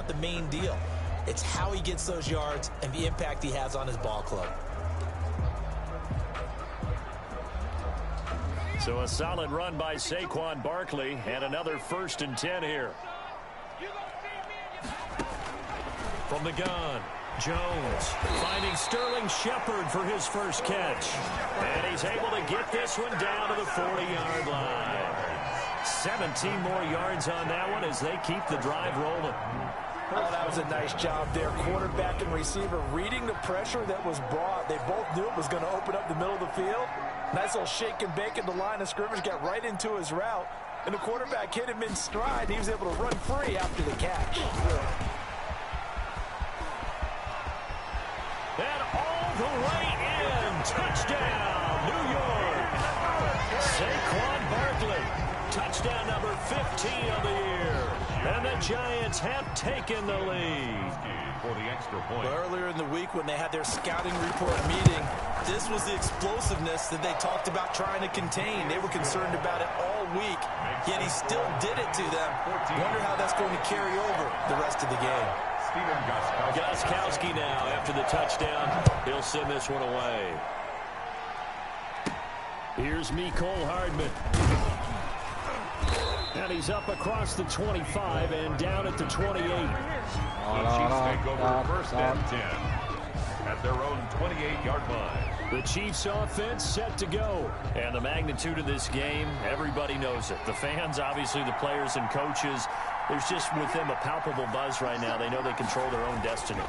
not the main deal. It's how he gets those yards and the impact he has on his ball club. So a solid run by Saquon Barkley and another 1st and 10 here. From the gun, Jones finding Sterling Shepard for his first catch. And he's able to get this one down to the 40-yard line. 17 more yards on that one as they keep the drive rolling. Oh, that was a nice job there. Quarterback and receiver reading the pressure that was brought. They both knew it was going to open up the middle of the field. Nice little shake and bake at the line of scrimmage, got right into his route. And the quarterback hit him in stride. He was able to run free after the catch. And all the way in. Touchdown, New York. Saquon Barkley. Touchdown number 15 of the year. And the Giants have taken the lead. For the extra point. Earlier in the week when they had their scouting report meeting, this was the explosiveness that they talked about trying to contain. They were concerned about it all week, yet he still did it to them. Wonder how that's going to carry over the rest of the game. Gostkowski now after the touchdown. He'll send this one away. Here's Mecole Hardman. And he's up across the 25 and down at the 28. The Chiefs take over 1st and 10 at their own 28-yard line. The Chiefs offense set to go. And the magnitude of this game, everybody knows it. The fans, obviously the players and coaches, there's just with them a palpable buzz right now. They know they control their own destiny.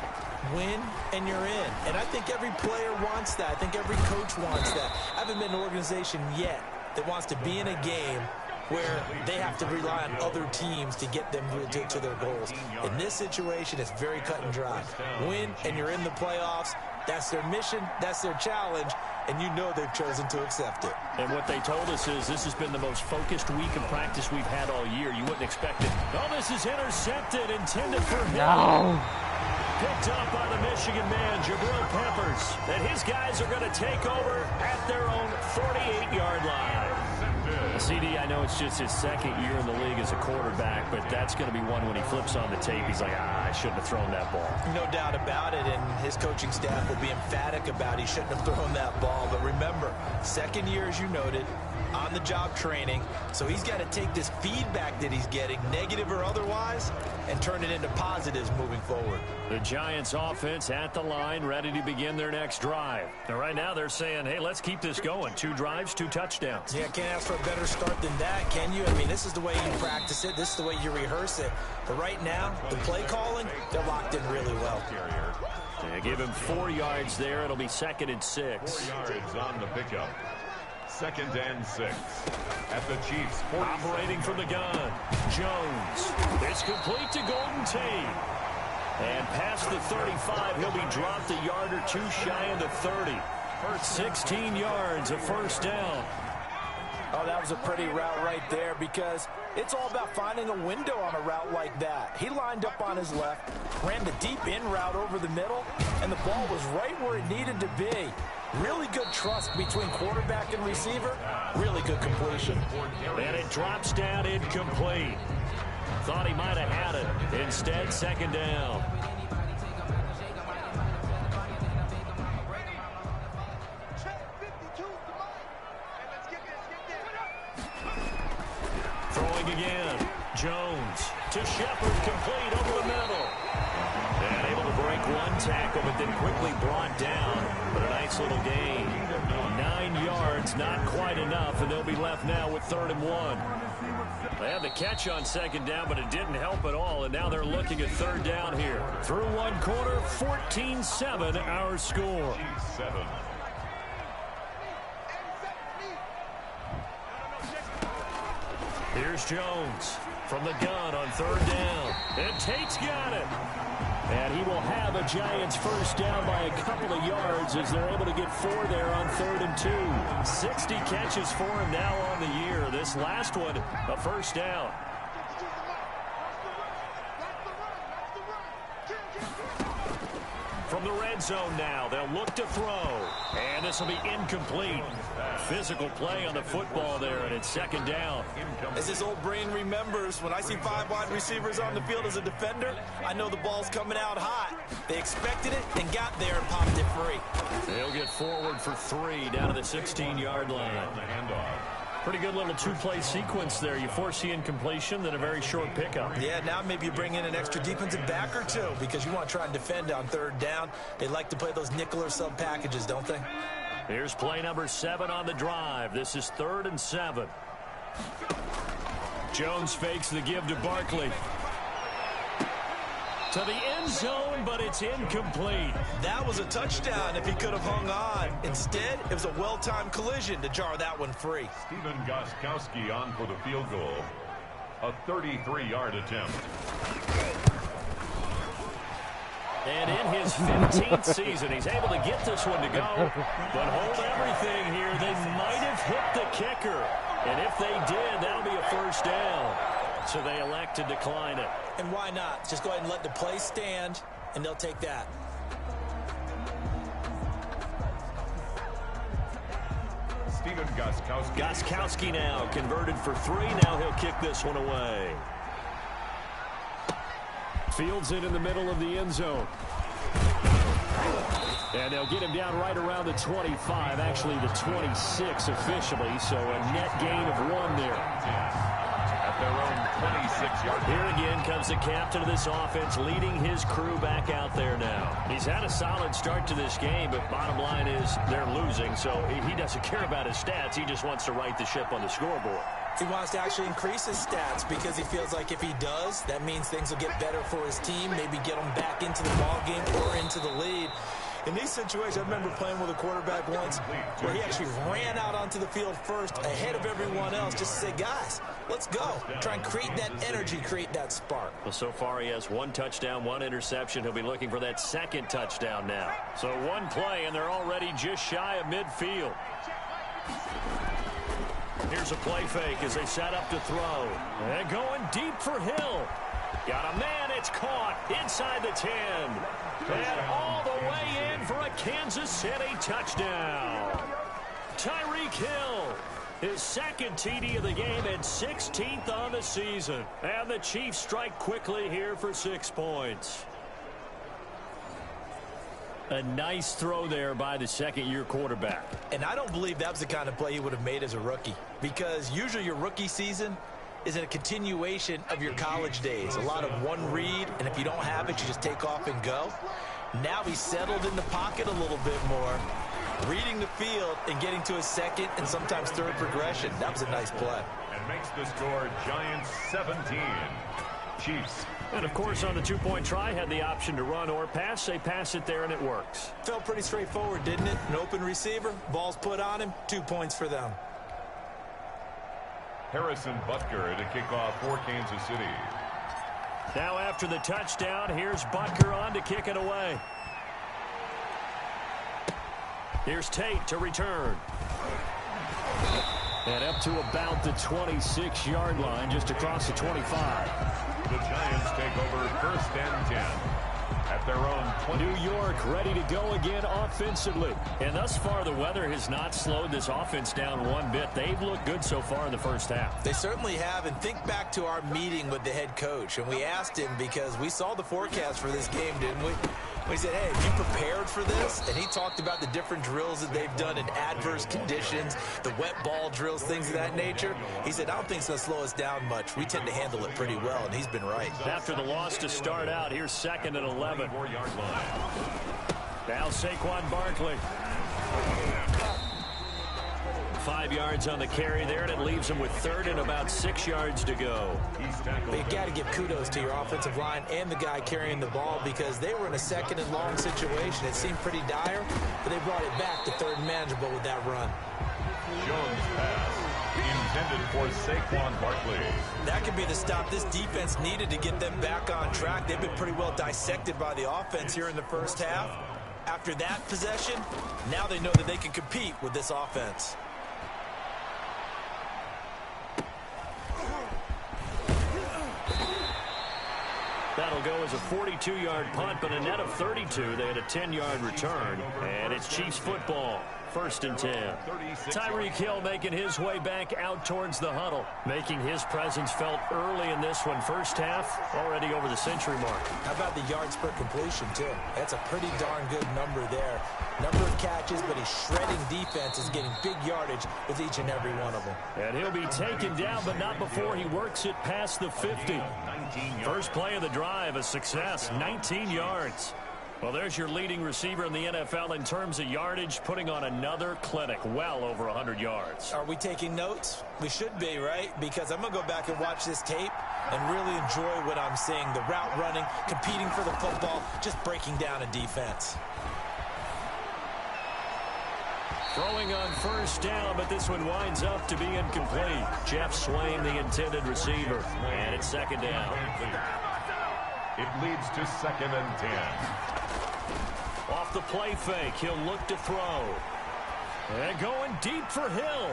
Win and you're in. And I think every player wants that. I think every coach wants that. I haven't been an organization yet that wants to be in a game where they have to rely on other teams to get them to their goals. In this situation, it's very cut and dry. Win, and you're in the playoffs. That's their mission. That's their challenge. And you know they've chosen to accept it. And what they told us is this has been the most focused week of practice we've had all year. You wouldn't expect it. Oh, this is intercepted, intended for him. No. Picked up by the Michigan man, Jabril Peppers. And his guys are going to take over at their own 48-yard line. CD, I know it's just his 2nd year in the league as a quarterback, but that's going to be one when he flips on the tape. He's like, I shouldn't have thrown that ball. No doubt about it, and his coaching staff will be emphatic about he shouldn't have thrown that ball. But remember, 2nd year, as you noted, on-the-job training, so he's got to take this feedback that he's getting, negative or otherwise, and turn it into positives moving forward. The Giants offense at the line, ready to begin their next drive. And right now they're saying, hey, let's keep this going. 2 drives, 2 touchdowns. Yeah, can't ask for a better start than that, can you? I mean, this is the way you practice it. This is the way you rehearse it. But right now, the play calling, they're locked in really well. Yeah, give him 4 yards there. It'll be 2nd and 6. 4 yards on the pickup. 2nd and 6 at the Chiefs. Operating from the gun, Jones. It's complete to Golden Tate. And past the 35, he'll be dropped a yard or 2 shy of the 30. 16 yards, a 1st down. Oh, that was a pretty route right there because it's all about finding a window on a route like that. He lined up on his left, ran the deep in route over the middle, and the ball was right where it needed to be. Really good trust between quarterback and receiver. Really good completion. And it drops down incomplete. Thought he might have had it. Instead, 2nd down. Throwing again. Jones to Shepard, complete over the middle. And able to break 1 tackle, but then quickly brought down. But a nice little gain. 9 yards, not quite enough, and they'll be left now with 3rd and 1. They had the catch on 2nd down, but it didn't help at all, and now they're looking at 3rd down here. Through 1 quarter, 14-7 our score. Here's Jones from the gun on 3rd down. And Tate's got it. And he will have a Giants 1st down by a couple of yards as they're able to get 4 there on 3rd and 2. 60 catches for him now on the year. This last one, a 1st down. from the red zone now. They'll look to throw. And this will be incomplete. Physical play on the football there, and it's second down. As his old brain remembers, when I see 5 wide receivers on the field as a defender, I know the ball's coming out hot. They expected it and got there and popped it free. They'll get forward for 3 down to the 16-yard line. Pretty good little two-play sequence there. You force the incompletion, then a very short pickup. Yeah, now maybe you bring in an extra defensive back or two because you want to try and defend on 3rd down. They like to play those nickel or sub packages, don't they? Here's play number 7 on the drive. This is 3rd and 7. Jones fakes the give to Barkley. To the end zone, but it's incomplete. That was a touchdown if he could have hung on. Instead, it was a well-timed collision to jar that one free. Stephen Gostkowski on for the field goal. A 33-yard attempt. And in his 15th season, he's able to get this one to go. But hold everything here. They might have hit the kicker. And if they did, that'll be a 1st down. So they elect to decline it. And why not? Just go ahead and let the play stand, and they'll take that. Stephen Gostkowski. Gostkowski now converted for 3. Now he'll kick this one away. Fields it in the middle of the end zone. And they'll get him down right around the 25, actually the 26 officially, so a net gain of 1 there. At their own 26-yard line. Here again comes the captain of this offense, leading his crew back out there now. He's had a solid start to this game, but bottom line is they're losing, so he doesn't care about his stats. He just wants to right the ship on the scoreboard. He wants to actually increase his stats because he feels like if he does, that means things will get better for his team, maybe get them back into the ball game or into the lead. In these situations, I remember playing with a quarterback once where he actually ran out onto the field first ahead of everyone else just to say, guys, let's go. Try and create that energy, create that spark. Well, so far he has 1 touchdown, 1 interception. He'll be looking for that 2nd touchdown now. So 1 play, and they're already just shy of midfield. Here's a play fake as they set up to throw. And going deep for Hill. Got a man, it's caught inside the 10. And all the way in for a Kansas City touchdown. Tyreek Hill, his 2nd TD of the game and 16th on the season. And the Chiefs strike quickly here for 6 points. A nice throw there by the 2nd-year quarterback. And I don't believe that was the kind of play he would have made as a rookie, because usually your rookie season is a continuation of your college days. A lot of one read, and if you don't have it, you just take off and go. Now he's settled in the pocket a little bit more, reading the field and getting to his 2nd and sometimes 3rd progression. That was a nice play. And makes the score Giants 17. Chiefs. And, of course, on the 2-point try, had the option to run or pass. They pass it there, and it works. Felt pretty straightforward, didn't it? An open receiver, ball's put on him, 2 points for them. Harrison Butker to kick off for Kansas City. Now after the touchdown, here's Butker on to kick it away. Here's Tate to return. And up to about the 26-yard line, just across the 25. The Giants take over 1st and 10. At their own 20. New York ready to go again offensively. And thus far, the weather has not slowed this offense down one bit. They've looked good so far in the 1st half. They certainly have. And think back to our meeting with the head coach. And we asked him, because we saw the forecast for this game, didn't we? We said, hey, have you prepared for this? And he talked about the different drills that they've done in adverse conditions, the wet ball drills, things of that nature. He said, I don't think it's going to slow us down much. We tend to handle it pretty well, and he's been right. After the loss to start out, here's 2nd and 11. 4-yard line. Now Saquon Barkley. 5 yards on the carry there, and it leaves him with 3rd and about 6 yards to go. But you got to give kudos to your offensive line and the guy carrying the ball, because they were in a 2nd and long situation. It seemed pretty dire, but they brought it back to 3rd and manageable with that run. Jones pass intended for Saquon Barkley. That could be the stop this defense needed to get them back on track. They've been pretty well dissected by the offense here in the 1st half. After that possession, now they know that they can compete with this offense. That'll it'll go as a 42-yard punt, but a net of 32. They had a 10-yard return, and it's Chiefs football. 1st and 10. Tyreek Hill making his way back out towards the huddle, making his presence felt early in this one. First half, already over the century mark. How about the yards per completion, too? That's a pretty darn good number there. Number of catches, but he's shredding defenses, getting big yardage with each and every one of them. And he'll be taken down, but not before he works it past the 50. First play of the drive, a success, 19 yards. Well, there's your leading receiver in the NFL in terms of yardage, putting on another clinic, well over 100 yards. Are we taking notes? We should be, right? Because I'm going to go back and watch this tape and really enjoy what I'm seeing. The route running, competing for the football, just breaking down a defense. Throwing on first down, but this one winds up to be incomplete. Jeff Swain, the intended receiver, and it's 2nd down. It leads to 2nd and 10. Off the play fake, he'll look to throw. And going deep for Hill.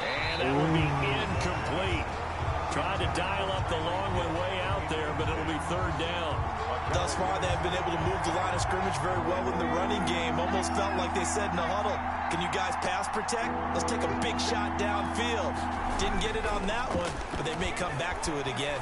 And that will be incomplete. Trying to dial up the long way out there, but it'll be 3rd down. Thus far, they have been able to move the line of scrimmage very well in the running game. Almost felt like they said in the huddle, can you guys pass protect? Let's take a big shot downfield. Didn't get it on that one, but they may come back to it again.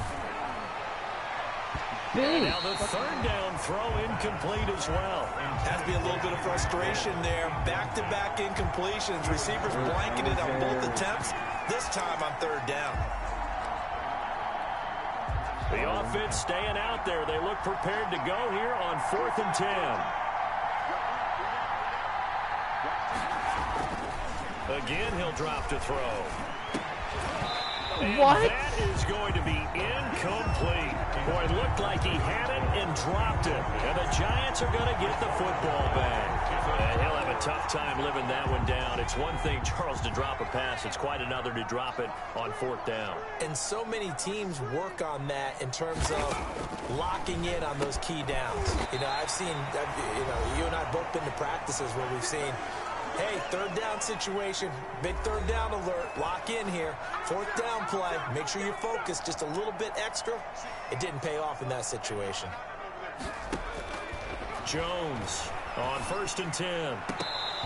Now the 3rd down throw incomplete as well. Has to be a little bit of frustration there. Back-to-back incompletions. Receivers blanketed on both attempts. This time on 3rd down. The offense staying out there. They look prepared to go here on 4th and 10. Again, he'll drop to throw. And what? That is going to be incomplete. Boy, it looked like he had it and dropped it. And the Giants are going to get the football back. And he'll have a tough time living that one down. It's one thing, Charles, to drop a pass. It's quite another to drop it on 4th down. And so many teams work on that in terms of locking in on those key downs. You know, you and I have both been to practices where we've seen, hey, 3rd down situation, big 3rd down alert, lock in here. 4th down play, make sure you focus just a little bit extra. It didn't pay off in that situation. Jones on 1st and 10.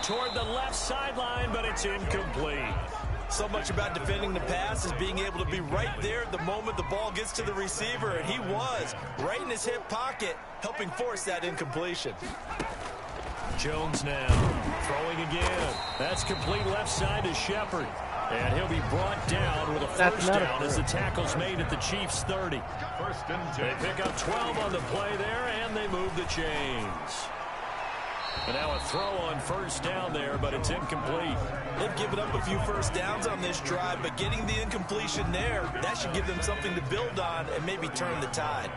Toward the left sideline, but it's incomplete. So much about defending the pass is being able to be right there at the moment the ball gets to the receiver, and he was right in his hip pocket, helping force that incompletion. Jones now throwing again. That's complete left side to Shepard. And he'll be brought down with a first down as the tackle's made at the Chiefs' 30. 1st and 10. They pick up 12 on the play there, and they move the chains. And now a throw on first down there, but it's incomplete. They've given up a few first downs on this drive, but getting the incompletion there, that should give them something to build on and maybe turn the tide.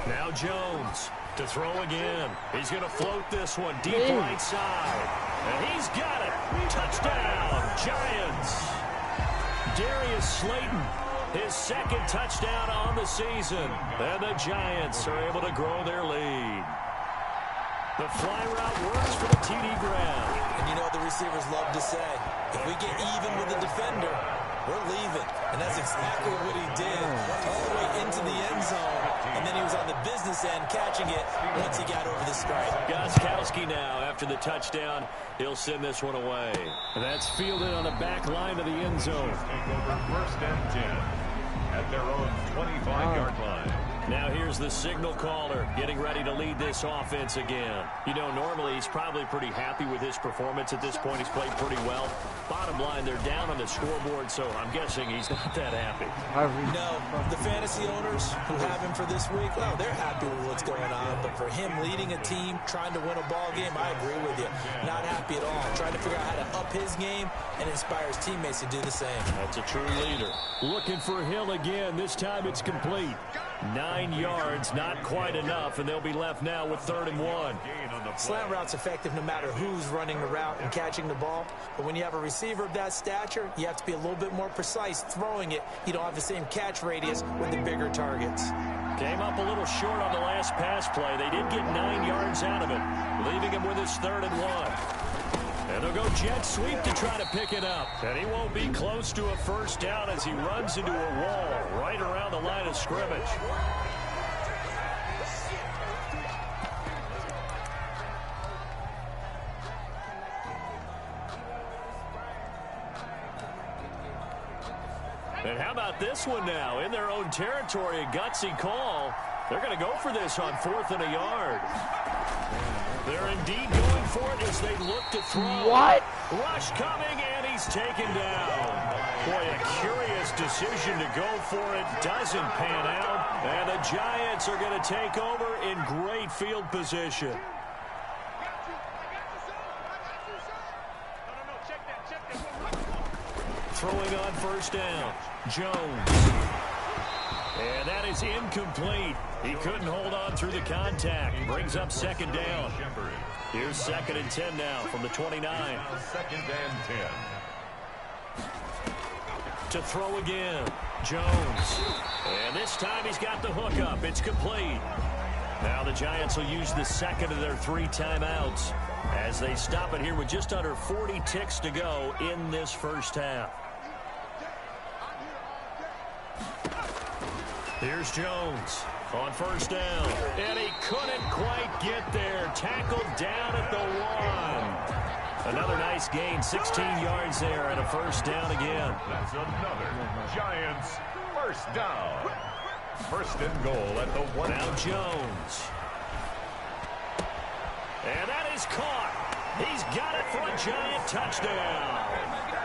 Now Jones to throw again. He's going to float this one deep right side. And he's got it. Touchdown, Giants. Darius Slayton, his 2nd touchdown on the season. And the Giants are able to grow their lead. The fly route works for the TD grab. And you know what the receivers love to say? If we get even with the defender, we're leaving. And that's exactly what he did all the way into the end zone. And then he was on the business end catching it once he got over the stripe. Gostkowski now after the touchdown. He'll send this one away. And that's fielded on the back line of the end zone. Take over 1st and 10 at their own 25-yard line. Now here's the signal caller getting ready to lead this offense again. You know, normally he's probably pretty happy with his performance at this point. He's played pretty well. Bottom line, they're down on the scoreboard, so I'm guessing he's not that happy. No, the fantasy owners who have him for this week, well, they're happy with what's going on. But for him leading a team, trying to win a ball game, I agree with you. Not happy at all. Trying to figure out how to up his game and inspire his teammates to do the same. That's a true leader. Looking for Hill again. This time it's complete. 9 yards, not quite enough, and they'll be left now with 3rd and 1. Slant route's effective no matter who's running the route and catching the ball. But when you have a receiver of that stature, you have to be a little bit more precise throwing it. You don't have the same catch radius with the bigger targets. Came up a little short on the last pass play. They did get 9 yards out of it, leaving him with his 3rd and 1. And they'll go jet sweep to try to pick it up. And he won't be close to a first down as he runs into a wall right around the line of scrimmage. And how about this one now? In their own territory, a gutsy call. They're going to go for this on 4th and a yard. They're indeed going for it as they look to throw. What? Rush coming, and he's taken down. Boy, a curious decision to go for it. Doesn't pan out. And the Giants are going to take over in great field position. Throwing on first down. Jones. And that is incomplete. He couldn't hold on through the contact. Brings up 2nd down. Here's 2nd and 10 now from the 29. 2nd and 10. To throw again. Jones. And this time he's got the hook up. It's complete. Now the Giants will use the 2nd of their 3 timeouts as they stop it here with just under 40 ticks to go in this first half. Here's Jones on first down. And he couldn't quite get there. Tackled down at the 1. Another nice gain, 16 yards there, and a first down again. That's another Giants first down. 1st and goal at the 1. Now Jones. And that is caught. He's got it for a Giant touchdown.